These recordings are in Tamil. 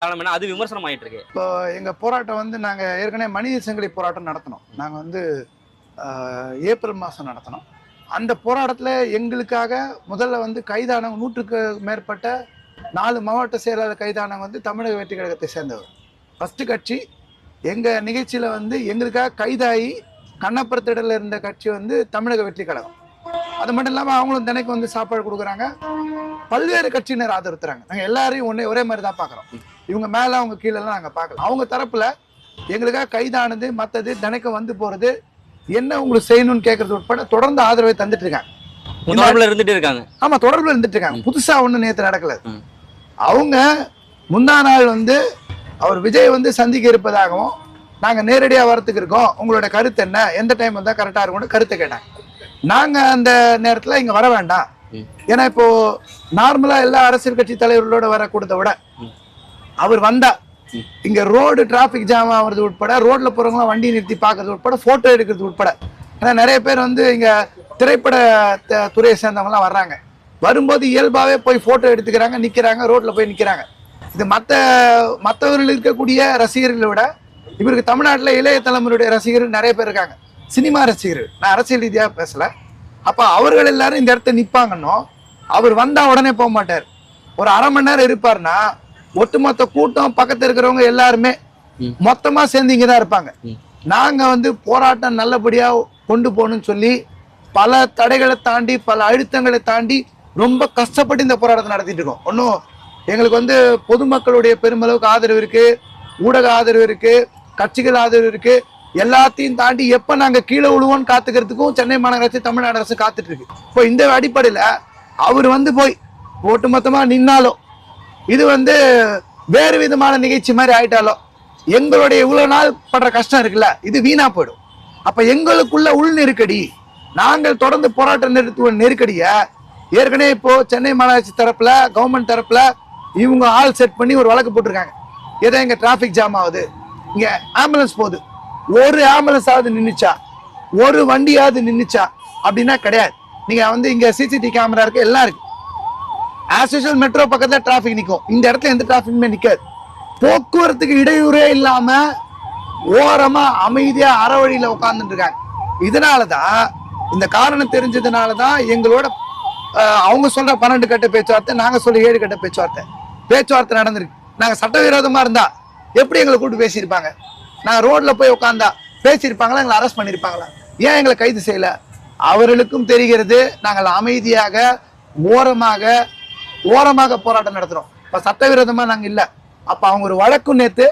காரணம் என்ன? அது விமர்சனம் ஆயிட்டு இருக்கு. இப்போ எங்க போராட்டம் வந்து நாங்க ஏற்கனவே மனித சங்கிலி போராட்டம் நடத்தினோம். நாங்க வந்து ஏப்ரல் மாசம் நடத்தினோம். அந்த போராட்டத்துல எங்களுக்காக முதல்ல வந்து கைதானவங்க 100க்கு மேற்பட்ட 4 மாவட்ட செயலாளர் கைதானவங்க வந்து தமிழக வெற்றி கழகத்தை சேர்ந்தவர். ஃபர்ஸ்ட் கட்சி எங்க நிகழ்ச்சியில வந்து எங்களுக்காக கைதாகி கண்ணப்புறத்திடல இருந்த கட்சி வந்து தமிழக வெற்றி கழகம். அது மட்டும் இல்லாம அவங்களும் தினைக்கு வந்து சாப்பாடு கொடுக்குறாங்க. பல்வேறு கட்சியினர் ஆதரித்துறாங்க. நாங்க எல்லாரையும் ஒரே மாதிரி தான் பாக்குறோம். இவங்க மேல அவங்க கீழே எல்லாம் நாங்க பார்க்கல. அவங்க தரப்புல எங்களுக்காக கைதானது மத்தது தினைக்கு வந்து போறது என்ன உங்களுக்கு செய்யணும்னு கேட்கறது உட்பட தொடர்ந்து ஆதரவை தந்துட்டு இருக்காங்க. தொடர்புல இருந்துட்டு இருக்காங்க. ஆமா, தொடர்புல இருந்துட்டு இருக்காங்க. புதுசா ஒண்ணு நேத்து நடக்கல. அவங்க முந்தா நாள் வந்து அவர் விஜய் வந்து சந்திக்க இருப்பதாகவும் நாங்க நேரடியா வரத்துக்கு இருக்கோம், உங்களோட கருத்து என்ன, எந்த டைம் வந்தா கரெக்டா இருக்கும்னு கருத்தை கேட்டாங்க. நாங்க அந்த நேரத்துல இங்க வர வேண்டாம், ஏன்னா இப்போ நார்மலா எல்லா அரசியல் கட்சி தலைவர்களோட வர கூட்டத்தை விட அவர் வந்தா இங்க ரோடு டிராபிக் ஜாம் ஆகிறது உட்பட, ரோட்ல போறவங்களாம் வண்டி நிறுத்தி பாக்குறது உட்பட, போட்டோ எடுக்கிறது உட்பட, ஏன்னா நிறைய பேர் வந்து இங்க திரைப்பட துறையை சேர்ந்தவங்க எல்லாம் வர்றாங்க. வரும்போது இயல்பாவே போய் போட்டோ எடுத்துக்கிறாங்க, நிக்கிறாங்க, ரோட்ல போய் நிக்கிறாங்க. இது மற்றவர்கள் இருக்கக்கூடிய ரசிகர்களை விட இவருக்கு தமிழ்நாட்டில் இளைய தலைமுறையுடைய ரசிகர்கள் நிறைய பேர் இருக்காங்க, சினிமா ரசிகர்கள். நான் அரசியல் ரீதியாக பேசல. அப்ப அவர்கள் எல்லாரும் இந்த இடத்த நிப்பாங்கன்னோ, அவர் வந்தா உடனே போக மாட்டார். ஒரு அரை மணி நேரம் இருப்பார்னா ஒட்டுமொத்த கூட்டம் பக்கத்துல இருக்கிறவங்க எல்லாருமே மொத்தமா சேர்ந்து இங்கதான் இருப்பாங்க. நாங்க வந்து போராட்டம் நல்லபடியா கொண்டு போகணும்னு சொல்லி பல தடைகளை தாண்டி பல அழுத்தங்களை தாண்டி ரொம்ப கஷ்டப்பட்டு இந்த போராட்டத்தை நடத்திட்டு இருக்கோம். ஒன்றும் எங்களுக்கு வந்து பொதுமக்களுடைய பெருமளவுக்கு ஆதரவு இருக்கு, ஊடக ஆதரவு இருக்கு, கட்சிகள் ஆதரவு இருக்கு. எல்லாத்தையும் தாண்டி எப்ப நாங்க கீழே விழுவோன்னு காத்துக்கிறதுக்கும் சென்னை மாநகராட்சி தமிழ்நாடு அரசு காத்துட்டு இருக்கு. இப்போ இந்த அடிப்படையில அவர் வந்து போய் ஒட்டுமொத்தமா நின்னாலும் இது வந்து வேறு விதமான நிகழ்ச்சி மாதிரி ஆயிட்டாலும் எங்களுடைய இவ்வளவு நாள் படுற கஷ்டம் இருக்குல்ல, இது வீணா போயிடும். அப்ப எங்களுக்குள்ள உள் நெருக்கடி, நாங்கள் தொடர்ந்து போராட்டம் நிறுத்துவ நெருக்கடிய ஏற்கனவே இப்போ சென்னை மாநகராட்சி தரப்புல கவர்மெண்ட் தரப்புல இவங்க ஆள் செட் பண்ணி ஒரு வழக்கு போட்டிருக்காங்க. ஏதோ இங்க டிராபிக் ஜாம் ஆகுது, இங்க ஆம்புலன்ஸ் போகுது, ஒரு ஆம்புலன்ஸ் ஆகுது நின்னுச்சா, ஒரு வண்டியாவது நின்னுச்சா அப்படின்னா கிடையாது. நீங்க வந்து இங்க சிசிடிவி கேமரா இருக்கு, எல்லாம் இருக்கு. ஆஸ் யூசுவல் மெட்ரோ பக்கத்துல டிராபிக் நிற்கும், இந்த இடத்துல எந்த டிராபிக்குமே நிக்காது. போக்குவரத்துக்கு இடையூறே இல்லாம ஓரமா அமைதியா அறவழியில உட்கார்ந்துட்டு இருக்காங்க. இதனாலதான் இந்த காரணம் தெரிஞ்சதுனாலதான் எங்களோட அவங்க சொல்ற 12 கட்ட பேச்சுவார்த்தை, நாங்க சொல்ற 7 கட்ட பேச்சுவார்த்தை நடந்திருக்கு. நாங்க சட்டவிரோதமா இருந்தா எப்படி எங்களை கூப்பிட்டு பேசியிருப்பாங்க? நாங்க ரோட்ல போய் உட்கார்ந்தா பேசியிருப்பாங்களா? எங்களை அரெஸ்ட் பண்ணிருப்பாங்களா? ஏன் எங்களை கைது செய்யல? அவர்களுக்கும் தெரிகிறது நாங்கள் அமைதியாக ஓரமாக போராட்டம் நடத்துறோம். இப்ப சட்டவிரோதமா நாங்க இல்ல. அப்ப அவங்க ஒரு வழக்கு நேத்து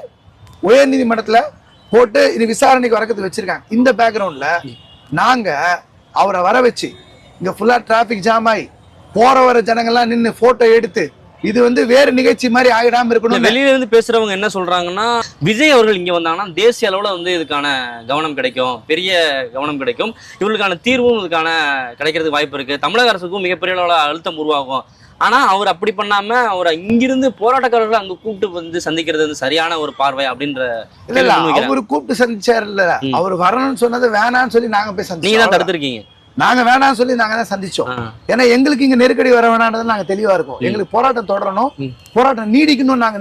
உயர் நீதிமன்றத்துல போட்டு இது விசாரணைக்கு வரக்கத்து வச்சிருக்காங்க. இந்த பேக்ரவுண்ட்ல நாங்க அவரை வர வச்சு இங்க ஃபுல்லா டிராபிக் ஜாம் ஆகி போற வர ஜனங்கள்லாம் நின்று போட்டோ எடுத்து இது வந்து வேறு நிகழ்ச்சி மாதிரி ஆயிடாம இருக்கணும். வெளியில இருந்து பேசுறவங்க என்ன சொல்றாங்கன்னா, விஜய் அவர்கள் இங்க வந்தாங்கன்னா தேசிய அளவுல வந்து இதுக்கான கவனம் கிடைக்கும், பெரிய கவனம் கிடைக்கும், இவங்களுக்கான தீர்வும் இதுக்கான கிடைக்கிறதுக்கு வாய்ப்பு இருக்கு, தமிழக அரசுக்கும் மிகப்பெரிய அளவுல அழுத்தம் உருவாகும். ஆனா அவர் அப்படி பண்ணாம அவரை இங்கிருந்து போராட்டக்காரர்கள் அங்க கூப்பிட்டு வந்து சந்திக்கிறது வந்து சரியான ஒரு பார்வை அப்படின்ற. இல்ல, அவரு கூப்பிட்டு சந்திச்சாரு இல்ல, அவர் வரணும்னு சொன்னது வேணான்னு சொல்லி நாங்க போய் சந்திச்சோம். நீங்க தான் தடுத்திருக்கீங்க. நாங்க வேணாம்னு சொல்லி நாங்க தான் சந்திச்சோம். ஏன்னா எங்களுக்கு இங்க நெருக்கடி வர வேணாம்ன்றது நாங்க தெளிவா இருக்கோம். எங்களுக்கு போராட்டம் தொடரணும், போராட்டம் நீடிக்கணும்னு நாங்க